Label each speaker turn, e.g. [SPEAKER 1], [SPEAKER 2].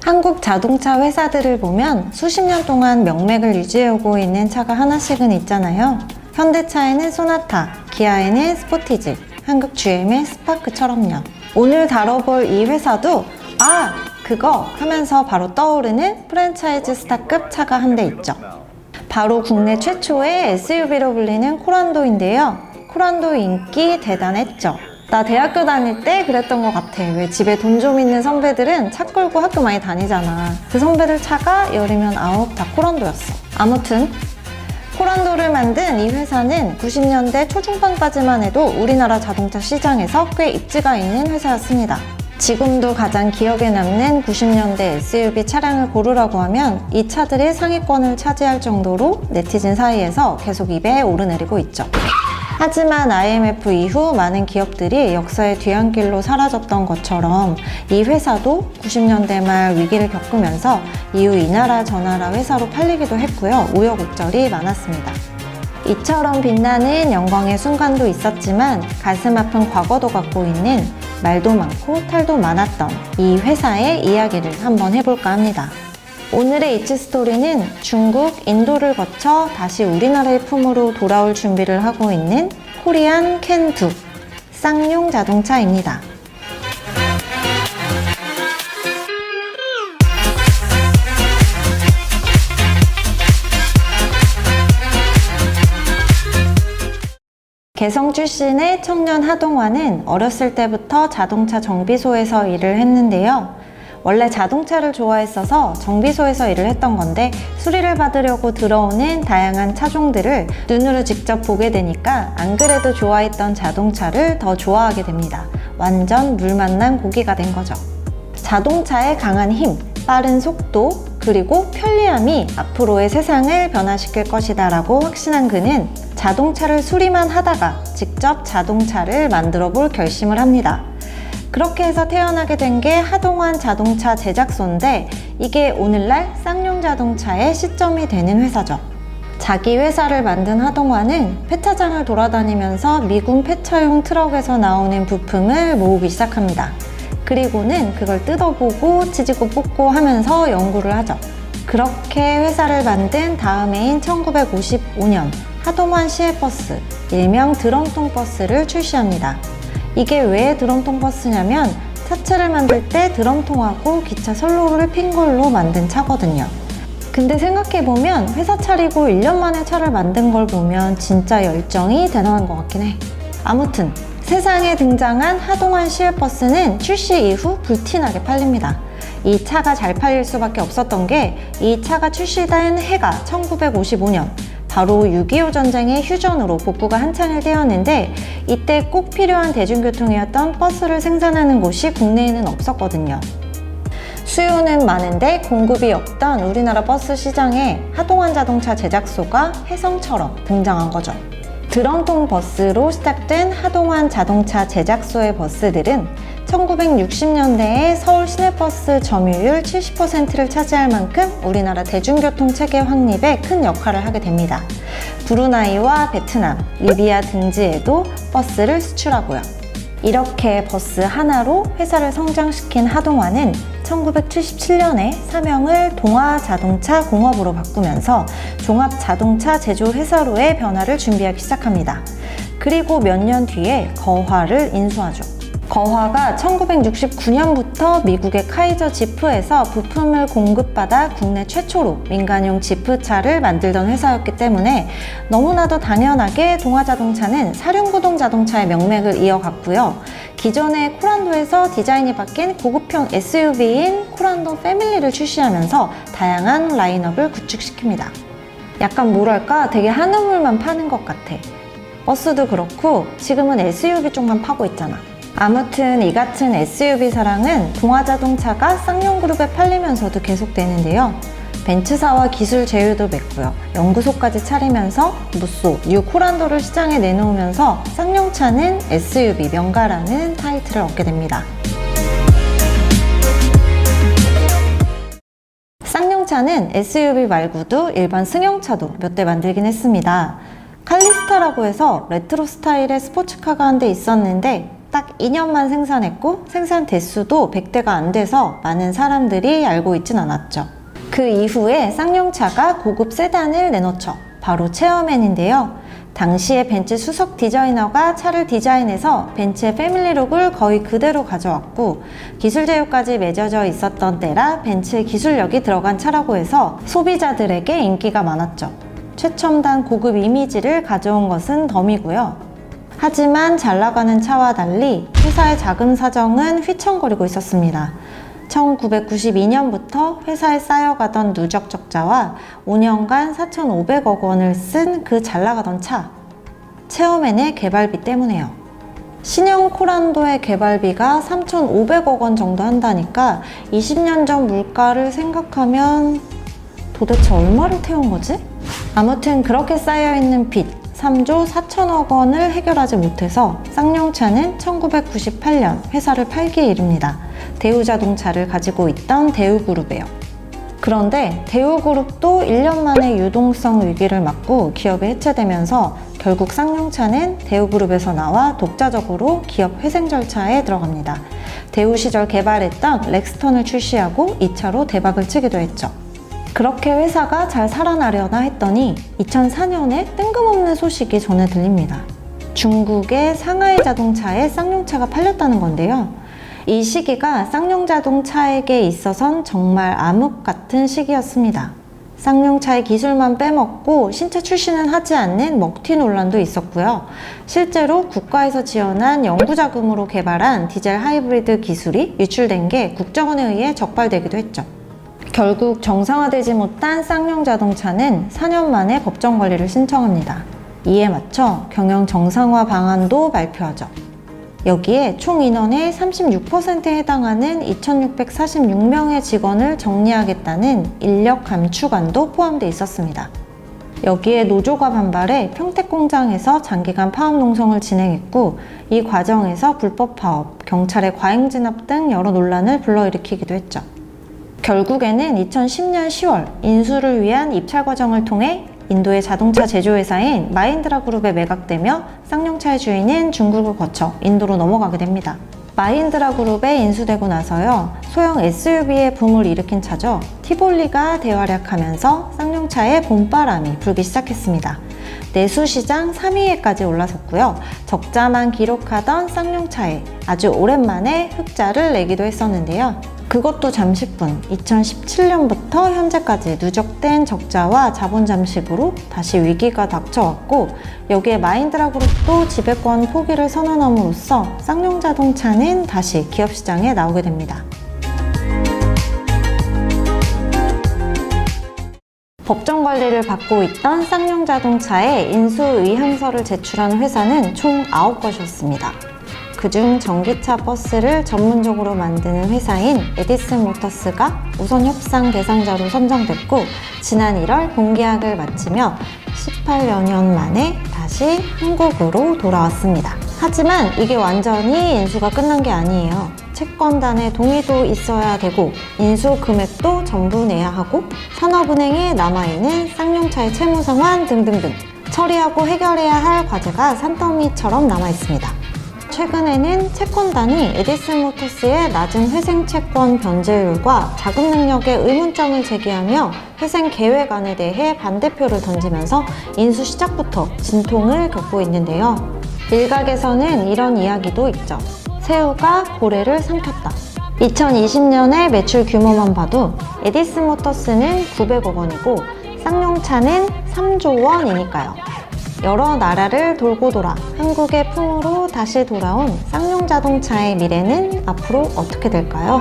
[SPEAKER 1] 한국 자동차 회사들을 보면 수십 년 동안 명맥을 유지해오고 있는 차가 하나씩은 있잖아요. 현대차에는 소나타, 기아에는 스포티지, 한국 GM의 스파크처럼요. 오늘 다뤄볼 이 회사도 그거 하면서 바로 떠오르는 프랜차이즈 스타급 차가 한 대 있죠. 바로 국내 최초의 SUV로 불리는 코란도인데요. 코란도 인기 대단했죠. 나 대학교 다닐 때 그랬던 것 같아. 왜 집에 돈 좀 있는 선배들은 차 끌고 학교 많이 다니잖아. 그 선배들 차가 열이면 아홉 다 코란도였어. 아무튼 코란도를 만든 이 회사는 90년대 초중반까지만 해도 우리나라 자동차 시장에서 꽤 입지가 있는 회사였습니다. 지금도 가장 기억에 남는 90년대 SUV 차량을 고르라고 하면 이 차들이 상위권을 차지할 정도로 네티즌 사이에서 계속 입에 오르내리고 있죠. 하지만 IMF 이후 많은 기업들이 역사의 뒤안길로 사라졌던 것처럼 이 회사도 90년대 말 위기를 겪으면서 이후 이 나라 저 나라 회사로 팔리기도 했고요. 우여곡절이 많았습니다. 이처럼 빛나는 영광의 순간도 있었지만 가슴 아픈 과거도 갖고 있는 말도 많고 탈도 많았던 이 회사의 이야기를 한번 해볼까 합니다. 오늘의 이츠 스토리는 중국, 인도를 거쳐 다시 우리나라의 품으로 돌아올 준비를 하고 있는 코리안 캔2 쌍용 자동차입니다. 개성 출신의 청년 하동환은 어렸을 때부터 자동차 정비소에서 일을 했는데요. 원래 자동차를 좋아했어서 정비소에서 일을 했던 건데 수리를 받으려고 들어오는 다양한 차종들을 눈으로 직접 보게 되니까 안 그래도 좋아했던 자동차를 더 좋아하게 됩니다. 완전 물 만난 고기가 된 거죠. 자동차의 강한 힘, 빠른 속도, 그리고 편리함이 앞으로의 세상을 변화시킬 것이다 라고 확신한 그는 자동차를 수리만 하다가 직접 자동차를 만들어 볼 결심을 합니다. 그렇게 해서 태어나게 된 게 하동환 자동차 제작소인데 이게 오늘날 쌍용 자동차의 시점이 되는 회사죠. 자기 회사를 만든 하동환은 폐차장을 돌아다니면서 미군 폐차용 트럭에서 나오는 부품을 모으기 시작합니다. 그리고는 그걸 뜯어보고 치지고 뽑고 하면서 연구를 하죠. 그렇게 회사를 만든 다음 해인 1955년 하동환 시외버스, 일명 드럼통 버스를 출시합니다. 이게 왜 드럼통 버스냐면 차체를 만들 때 드럼통하고 기차 선로를 핀 걸로 만든 차거든요. 근데 생각해보면 회사 차리고 1년 만에 차를 만든 걸 보면 진짜 열정이 대단한 것 같긴 해. 아무튼 세상에 등장한 하동환 시외버스는 출시 이후 불티나게 팔립니다. 이 차가 잘 팔릴 수밖에 없었던 게 이 차가 출시된 해가 1955년 바로 6.25 전쟁의 휴전으로 복구가 한창일 때였는데 이때 꼭 필요한 대중교통이었던 버스를 생산하는 곳이 국내에는 없었거든요. 수요는 많은데 공급이 없던 우리나라 버스 시장에 하동환 자동차 제작소가 혜성처럼 등장한 거죠. 드럼통 버스로 시작된 하동환 자동차 제작소의 버스들은 1960년대에 서울 시내버스 점유율 70%를 차지할 만큼 우리나라 대중교통 체계 확립에 큰 역할을 하게 됩니다. 브루나이와 베트남, 리비아 등지에도 버스를 수출하고요. 이렇게 버스 하나로 회사를 성장시킨 하동환은 1977년에 사명을 동아자동차공업으로 바꾸면서 종합자동차 제조회사로의 변화를 준비하기 시작합니다. 그리고 몇 년 뒤에 거화를 인수하죠. 거화가 1969년부터 미국의 카이저 지프에서 부품을 공급받아 국내 최초로 민간용 지프차를 만들던 회사였기 때문에 너무나도 당연하게 동아자동차는 사륜구동 자동차의 명맥을 이어갔고요. 기존의 코란도에서 디자인이 바뀐 고급형 SUV인 코란도 패밀리를 출시하면서 다양한 라인업을 구축시킵니다. 약간 뭐랄까 되게 한우물만 파는 것 같아. 버스도 그렇고 지금은 SUV 쪽만 파고 있잖아. 아무튼 이 같은 SUV 사랑은 동아자동차가 쌍용그룹에 팔리면서도 계속되는데요. 벤츠사와 기술 제휴도 맺고요. 연구소까지 차리면서 무쏘, 뉴 코란도를 시장에 내놓으면서 쌍용차는 SUV 명가라는 타이틀을 얻게 됩니다. 쌍용차는 SUV 말고도 일반 승용차도 몇 대 만들긴 했습니다. 칼리스타라고 해서 레트로 스타일의 스포츠카가 한 대 있었는데 딱 2년만 생산했고 생산 대수도 100대가 안 돼서 많은 사람들이 알고 있진 않았죠. 그 이후에 쌍용차가 고급 세단을 내놓죠. 바로 체어맨인데요. 당시에 벤츠 수석 디자이너가 차를 디자인해서 벤츠의 패밀리룩을 거의 그대로 가져왔고 기술 제휴까지 맺어져 있었던 때라 벤츠의 기술력이 들어간 차라고 해서 소비자들에게 인기가 많았죠. 최첨단 고급 이미지를 가져온 것은 덤이고요. 하지만 잘 나가는 차와 달리 회사의 자금 사정은 휘청거리고 있었습니다. 1992년부터 회사에 쌓여가던 누적 적자와 5년간 4,500억 원을 쓴 그 잘나가던 차, 체어맨의 개발비 때문에요. 신형 코란도의 개발비가 3,500억 원 정도 한다니까 20년 전 물가를 생각하면 도대체 얼마를 태운 거지? 아무튼 그렇게 쌓여있는 빚 3조 4천억 원을 해결하지 못해서 쌍용차는 1998년 회사를 팔기에 이릅니다. 대우자동차를 가지고 있던 대우그룹에요. 그런데 대우그룹도 1년 만에 유동성 위기를 맞고 기업이 해체되면서 결국 쌍용차는 대우그룹에서 나와 독자적으로 기업 회생 절차에 들어갑니다. 대우 시절 개발했던 렉스턴을 출시하고 2차로 대박을 치기도 했죠. 그렇게 회사가 잘 살아나려나 했더니 2004년에 뜬금없는 소식이 전해 들립니다. 중국의 상하이 자동차에 쌍용차가 팔렸다는 건데요. 이 시기가 쌍용자동차에게 있어선 정말 암흑 같은 시기였습니다. 쌍용차의 기술만 빼먹고 신차 출시는 하지 않는 먹튀 논란도 있었고요. 실제로 국가에서 지원한 연구자금으로 개발한 디젤 하이브리드 기술이 유출된 게 국정원에 의해 적발되기도 했죠. 결국 정상화되지 못한 쌍용자동차는 4년 만에 법정 관리를 신청합니다. 이에 맞춰 경영 정상화 방안도 발표하죠. 여기에 총 인원의 36%에 해당하는 2,646명의 직원을 정리하겠다는 인력 감축안도 포함되어 있었습니다. 여기에 노조가 반발해 평택 공장에서 장기간 파업 농성을 진행했고 이 과정에서 불법 파업, 경찰의 과잉 진압 등 여러 논란을 불러일으키기도 했죠. 결국에는 2010년 10월 인수를 위한 입찰 과정을 통해 인도의 자동차 제조회사인 마힌드라 그룹에 매각되며 쌍용차의 주인인 중국을 거쳐 인도로 넘어가게 됩니다. 마힌드라 그룹에 인수되고 나서요, 소형 SUV의 붐을 일으킨 차죠. 티볼리가 대활약하면서 쌍용차의 봄바람이 불기 시작했습니다. 내수시장 3위에까지 올라섰고요. 적자만 기록하던 쌍용차에 아주 오랜만에 흑자를 내기도 했었는데요. 그것도 잠시뿐 2017년부터 현재까지 누적된 적자와 자본 잠식으로 다시 위기가 닥쳐왔고 여기에 마힌드라 그룹도 지배권 포기를 선언함으로써 쌍용자동차는 다시 기업시장에 나오게 됩니다. 법정 관리를 받고 있던 쌍용자동차에 인수 의향서를 제출한 회사는 총 9곳이었습니다. 그중 전기차 버스를 전문적으로 만드는 회사인 에디슨 모터스가 우선 협상 대상자로 선정됐고 지난 1월 본계약을 마치며 18여 년 만에 다시 한국으로 돌아왔습니다. 하지만 이게 완전히 인수가 끝난 게 아니에요. 채권단의 동의도 있어야 되고 인수 금액도 전부 내야 하고 산업은행에 남아있는 쌍용차의 채무 상환 등등등 처리하고 해결해야 할 과제가 산더미처럼 남아있습니다. 최근에는 채권단이 에디슨 모터스의 낮은 회생 채권 변제율과 자금 능력에 의문점을 제기하며 회생 계획안에 대해 반대표를 던지면서 인수 시작부터 진통을 겪고 있는데요. 일각에서는 이런 이야기도 있죠. 새우가 고래를 삼켰다. 2020년의 매출 규모만 봐도 에디슨 모터스는 900억 원이고 쌍용차는 3조 원이니까요. 여러 나라를 돌고 돌아 한국의 품으로 다시 돌아온 쌍용자동차의 미래는 앞으로 어떻게 될까요?